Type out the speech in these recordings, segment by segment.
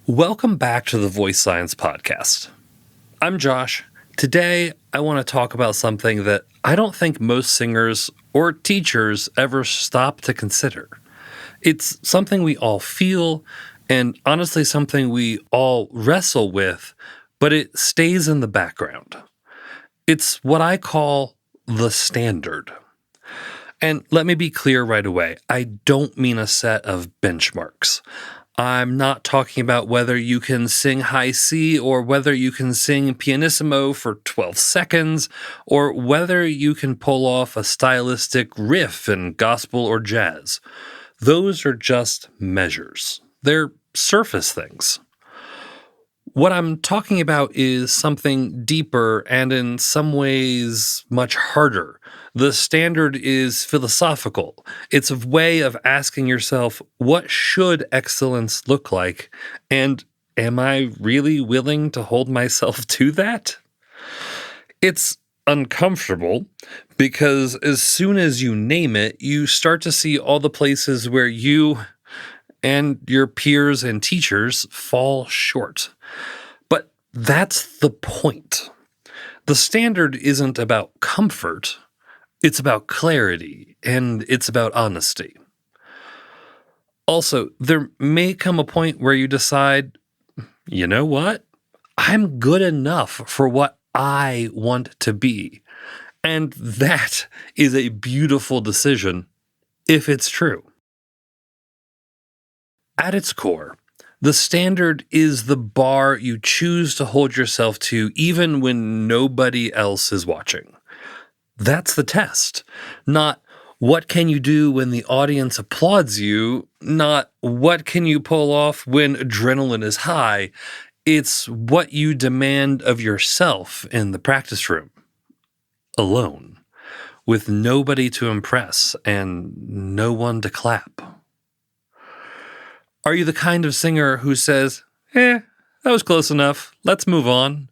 Welcome back to the Voice Science Podcast. I'm Josh. Today, I want to talk about something that I don't think most singers or teachers ever stop to consider. It's something we all feel, and honestly, something we all wrestle with, but it stays in the background. It's what I call the standard. And let me be clear right away, I don't mean a set of benchmarks. I'm not talking about whether you can sing high C or whether you can sing pianissimo for 12 seconds or whether you can pull off a stylistic riff in gospel or jazz. Those are just measures. They're surface things. What I'm talking about is something deeper and in some ways much harder. The standard is philosophical. It's a way of asking yourself, what should excellence look like? And am I really willing to hold myself to that? It's uncomfortable because as soon as you name it, you start to see all the places where you and your peers and teachers fall short. But that's the point. The standard isn't about comfort, it's about clarity, and it's about honesty. Also, there may come a point where you decide, you know what? I'm good enough for what I want to be. And that is a beautiful decision if it's true. At its core, the standard is the bar you choose to hold yourself to even when nobody else is watching. That's the test. Not what can you do when the audience applauds you, not what can you pull off when adrenaline is high. It's what you demand of yourself in the practice room, alone, with nobody to impress and no one to clap. Are you the kind of singer who says, that was close enough, let's move on?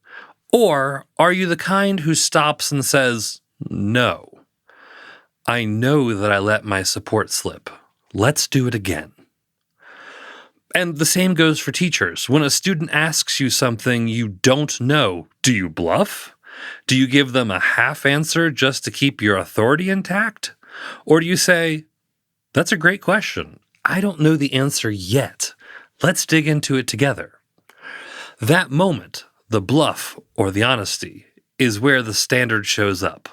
Or are you the kind who stops and says, no, I know that I let my support slip. Let's do it again. And the same goes for teachers. When a student asks you something you don't know, do you bluff? Do you give them a half answer just to keep your authority intact? Or do you say, that's a great question. I don't know the answer yet. Let's dig into it together. That moment, the bluff or the honesty, is where the standard shows up.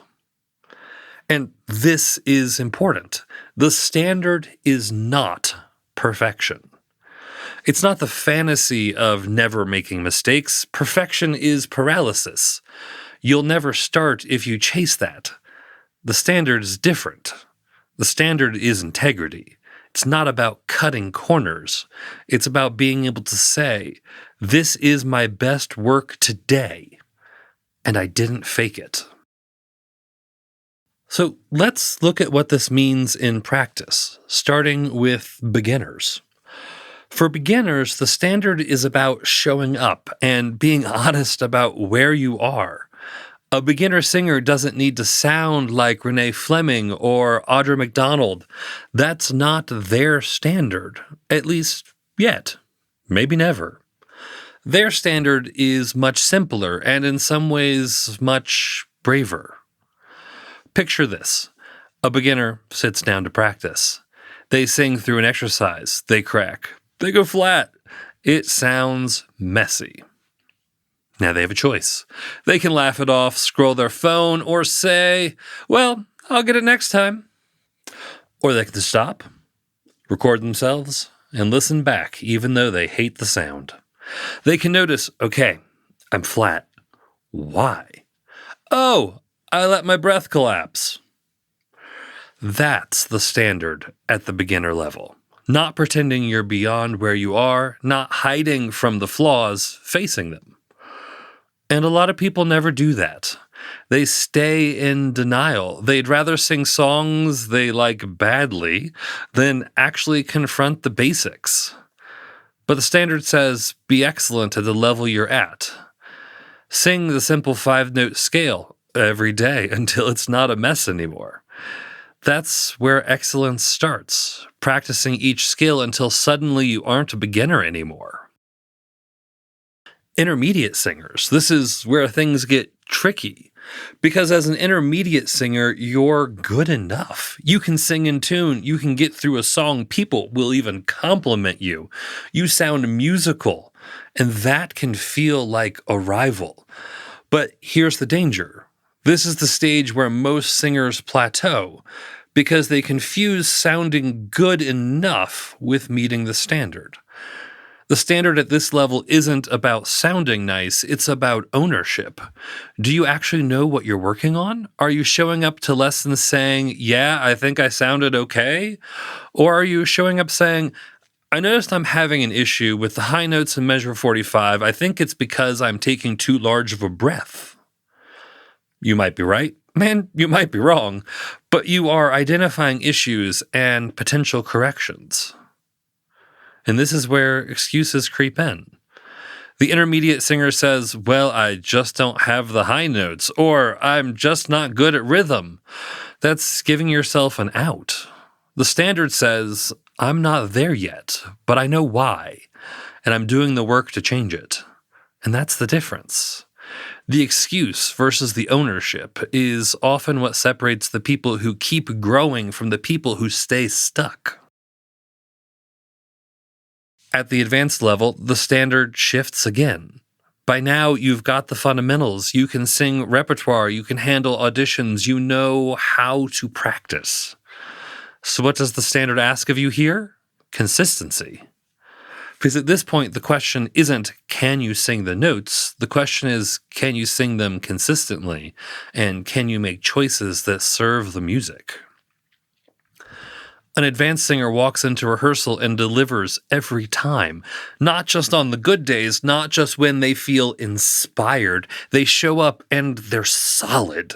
And this is important. The standard is not perfection. It's not the fantasy of never making mistakes. Perfection is paralysis. You'll never start if you chase that. The standard is different. The standard is integrity. It's not about cutting corners. It's about being able to say, this is my best work today, and I didn't fake it. So let's look at what this means in practice, starting with beginners. For beginners, the standard is about showing up and being honest about where you are. A beginner singer doesn't need to sound like Renee Fleming or Audra McDonald. That's not their standard, at least yet, maybe never. Their standard is much simpler and in some ways much braver. Picture this. A beginner sits down to practice. They sing through an exercise. They crack. They go flat. It sounds messy. Now they have a choice. They can laugh it off, scroll their phone, or say, well, I'll get it next time. Or they can stop, record themselves, and listen back even though they hate the sound. They can notice, okay, I'm flat. Why? Oh, I let my breath collapse. That's the standard at the beginner level. Not pretending you're beyond where you are, not hiding from the flaws, facing them. And a lot of people never do that. They stay in denial. They'd rather sing songs they like badly than actually confront the basics. But the standard says, be excellent at the level you're at. Sing the simple 5-note scale every day until it's not a mess anymore. That's where excellence starts, practicing each skill until suddenly you aren't a beginner anymore. intermediate singers. This is where things get tricky. Because as an intermediate singer, you're good enough. You can sing in tune. You can get through a song. People will even compliment you. You sound musical, and that can feel like a rival. But here's the danger. This is the stage where most singers plateau because they confuse sounding good enough with meeting the standard. The standard at this level isn't about sounding nice, it's about ownership. Do you actually know what you're working on? Are you showing up to lessons saying, yeah, I think I sounded okay? Or are you showing up saying, I noticed I'm having an issue with the high notes in measure 45. I think it's because I'm taking too large of a breath. You might be right, and you might be wrong, but you are identifying issues and potential corrections. And this is where excuses creep in. The intermediate singer says, well, I just don't have the high notes, or I'm just not good at rhythm. That's giving yourself an out. The standard says, I'm not there yet, but I know why, and I'm doing the work to change it. And that's the difference. The excuse versus the ownership is often what separates the people who keep growing from the people who stay stuck. At the advanced level, the standard shifts again. By now, you've got the fundamentals. You can sing repertoire. You can handle auditions. You know how to practice. So what does the standard ask of you here? Consistency. Because at this point, the question isn't, can you sing the notes? The question is, can you sing them consistently? And can you make choices that serve the music? An advanced singer walks into rehearsal and delivers every time, not just on the good days, not just when they feel inspired. They show up and they're solid.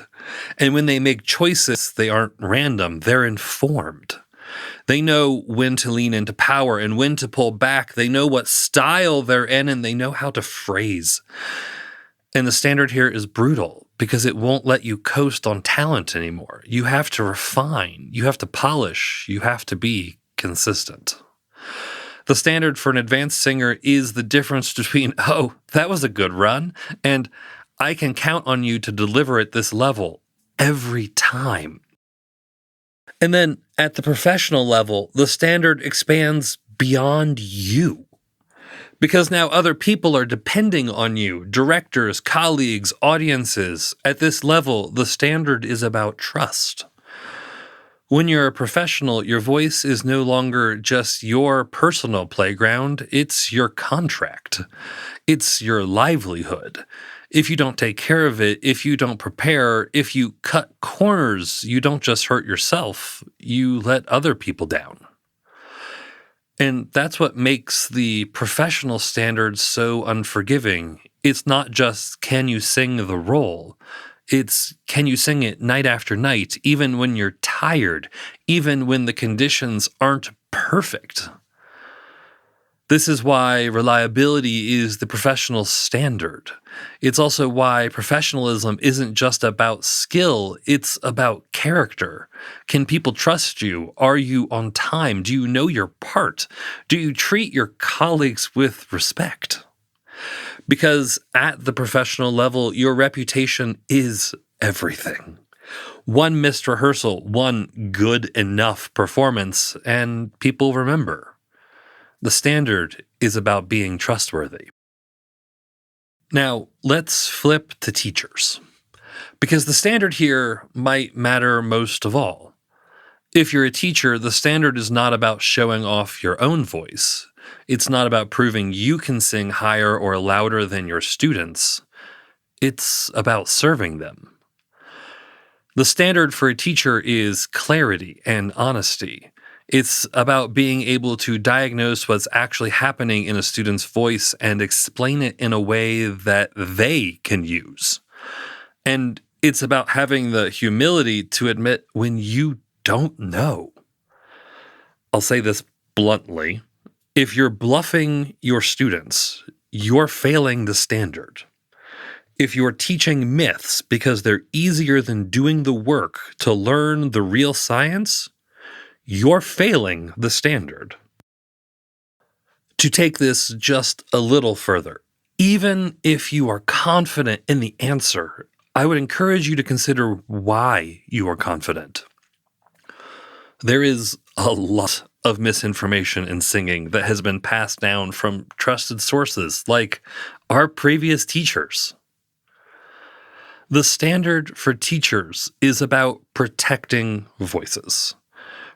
And when they make choices, they aren't random, they're informed. They know when to lean into power and when to pull back. They know what style they're in and they know how to phrase. And the standard here is brutal because it won't let you coast on talent anymore. You have to refine, you have to polish, you have to be consistent. The standard for an advanced singer is the difference between, oh, that was a good run, and I can count on you to deliver at this level every time. And then at the professional level, the standard expands beyond you. Because now other people are depending on you, directors, colleagues, audiences. At this level, the standard is about trust. When you're a professional, your voice is no longer just your personal playground, it's your contract. It's your livelihood. If you don't take care of it, if you don't prepare, if you cut corners, you don't just hurt yourself, you let other people down. And that's what makes the professional standards so unforgiving. It's not just, can you sing the role? It's, can you sing it night after night, even when you're tired, even when the conditions aren't perfect? This is why reliability is the professional standard. It's also why professionalism isn't just about skill, it's about character. Can people trust you? Are you on time? Do you know your part? Do you treat your colleagues with respect? Because at the professional level, your reputation is everything. One missed rehearsal, one good enough performance, and people remember. The standard is about being trustworthy. Now, let's flip to teachers, because the standard here might matter most of all. If you're a teacher, the standard is not about showing off your own voice. It's not about proving you can sing higher or louder than your students. It's about serving them. The standard for a teacher is clarity and honesty. It's about being able to diagnose what's actually happening in a student's voice and explain it in a way that they can use. And it's about having the humility to admit when you don't know. I'll say this bluntly. If you're bluffing your students, you're failing the standard. If you're teaching myths because they're easier than doing the work to learn the real science, you're failing the standard. To take this just a little further, Even if you are confident in the answer, I would encourage you to consider why you are confident. There is a lot of misinformation in singing that has been passed down from trusted sources like our previous teachers. The standard for teachers is about protecting voices,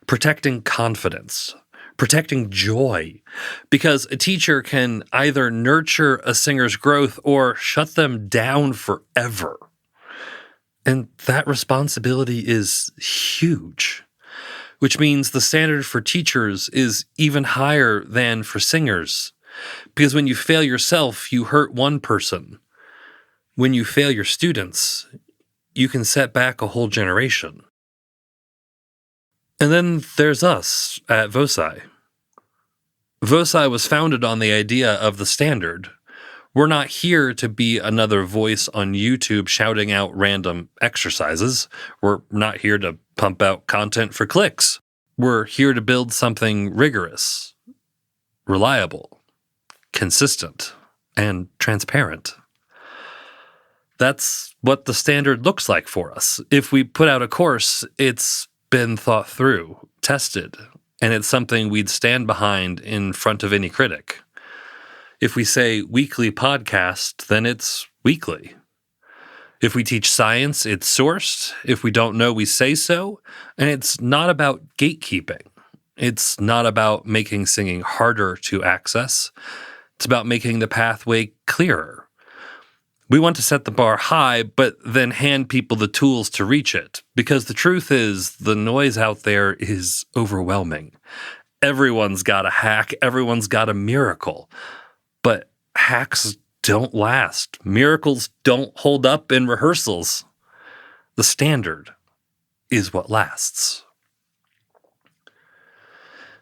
protecting confidence, protecting joy, because a teacher can either nurture a singer's growth or shut them down forever. And that responsibility is huge, which means the standard for teachers is even higher than for singers. Because when you fail yourself, you hurt one person. When you fail your students, you can set back a whole generation. And then there's us at Voci. Voci was founded on the idea of the standard. We're not here to be another voice on YouTube shouting out random exercises. We're not here to pump out content for clicks. We're here to build something rigorous, reliable, consistent, and transparent. That's what the standard looks like for us. If we put out a course, it's been thought through, tested, and it's something we'd stand behind in front of any critic. If we say weekly podcast, then it's weekly. If we teach science, it's sourced. If we don't know, we say so. And it's not about gatekeeping. It's not about making singing harder to access. It's about making the pathway clearer. We want to set the bar high, but then hand people the tools to reach it. Because the truth is, the noise out there is overwhelming. Everyone's got a hack. Everyone's got a miracle. But hacks don't last. Miracles don't hold up in rehearsals. The standard is what lasts.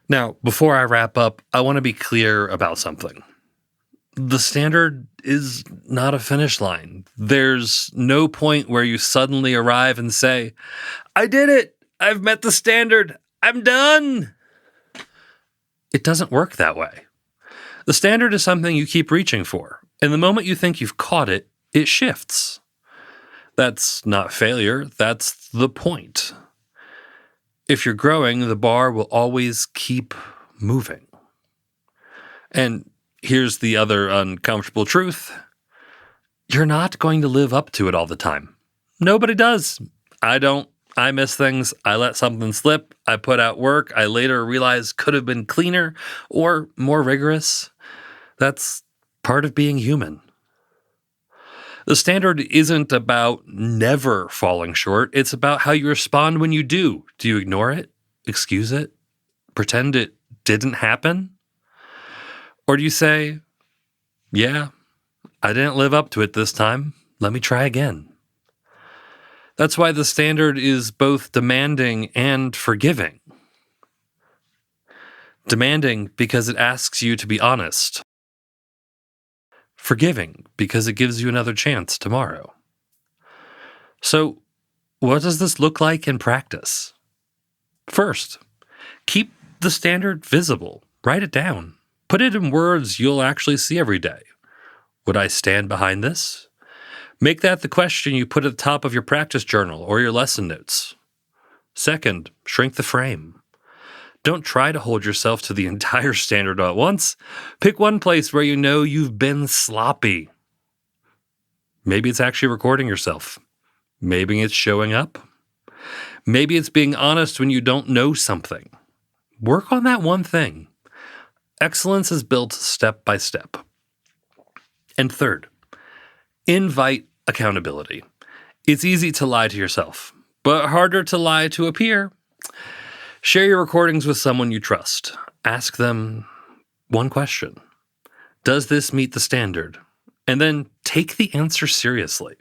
Now, before I wrap up, I want to be clear about something. The standard is not a finish line. There's no point where you suddenly arrive and say, I did it! I've met the standard! I'm done! It doesn't work that way. The standard is something you keep reaching for, and the moment you think you've caught it, it shifts. That's not failure, that's the point. If you're growing, the bar will always keep moving. And here's the other uncomfortable truth. You're not going to live up to it all the time. Nobody does. I don't. I miss things. I let something slip. I put out work I later realized could have been cleaner or more rigorous. That's part of being human. The standard isn't about never falling short. It's about how you respond when you do. Do you ignore it? Excuse it? Pretend it didn't happen? Or do you say, yeah, I didn't live up to it this time. Let me try again. That's why the standard is both demanding and forgiving. Demanding because it asks you to be honest. Forgiving because it gives you another chance tomorrow. So, what does this look like in practice? First, keep the standard visible. Write it down. Put it in words you'll actually see every day. Would I stand behind this? Make that the question you put at the top of your practice journal or your lesson notes. Second, shrink the frame. Don't try to hold yourself to the entire standard at once. Pick one place where you know you've been sloppy. Maybe it's actually recording yourself. Maybe it's showing up. Maybe it's being honest when you don't know something. Work on that one thing. Excellence is built step by step. And third, invite accountability. It's easy to lie to yourself, but harder to lie to a peer. Share your recordings with someone you trust. Ask them one question. Does this meet the standard? And then take the answer seriously.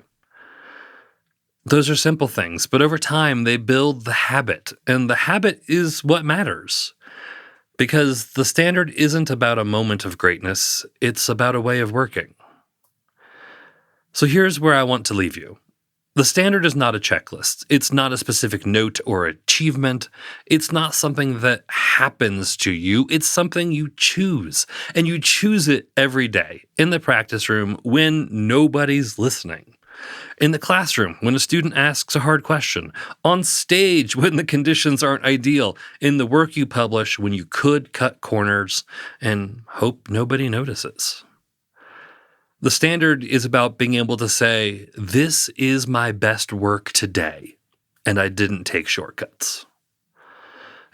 Those are simple things, but over time they build the habit, and the habit is what matters. Because the standard isn't about a moment of greatness, it's about a way of working. So here's where I want to leave you. The standard is not a checklist. It's not a specific note or achievement. It's not something that happens to you. It's something you choose. And you choose it every day in the practice room when nobody's listening. In the classroom, when a student asks a hard question. On stage, when the conditions aren't ideal. In the work you publish, when you could cut corners and hope nobody notices. The standard is about being able to say, this is my best work today, and I didn't take shortcuts.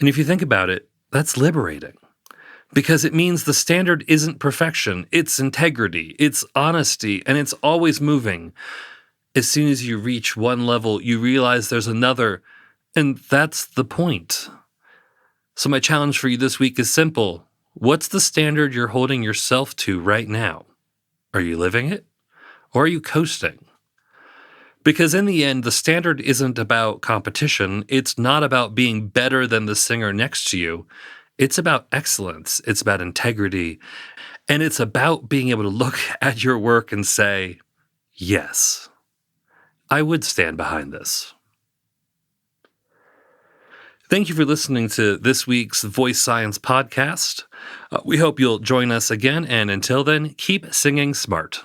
And if you think about it, that's liberating because it means the standard isn't perfection, it's integrity, it's honesty, and it's always moving. As soon as you reach one level, you realize there's another, and that's the point. So my challenge for you this week is simple. What's the standard you're holding yourself to right now? Are you living it? Or are you coasting? Because in the end, the standard isn't about competition. It's not about being better than the singer next to you. It's about excellence. It's about integrity. And it's about being able to look at your work and say, yes, I would stand behind this. Thank you for listening to this week's Voice Science podcast. We hope you'll join us again, and until then, keep singing smart.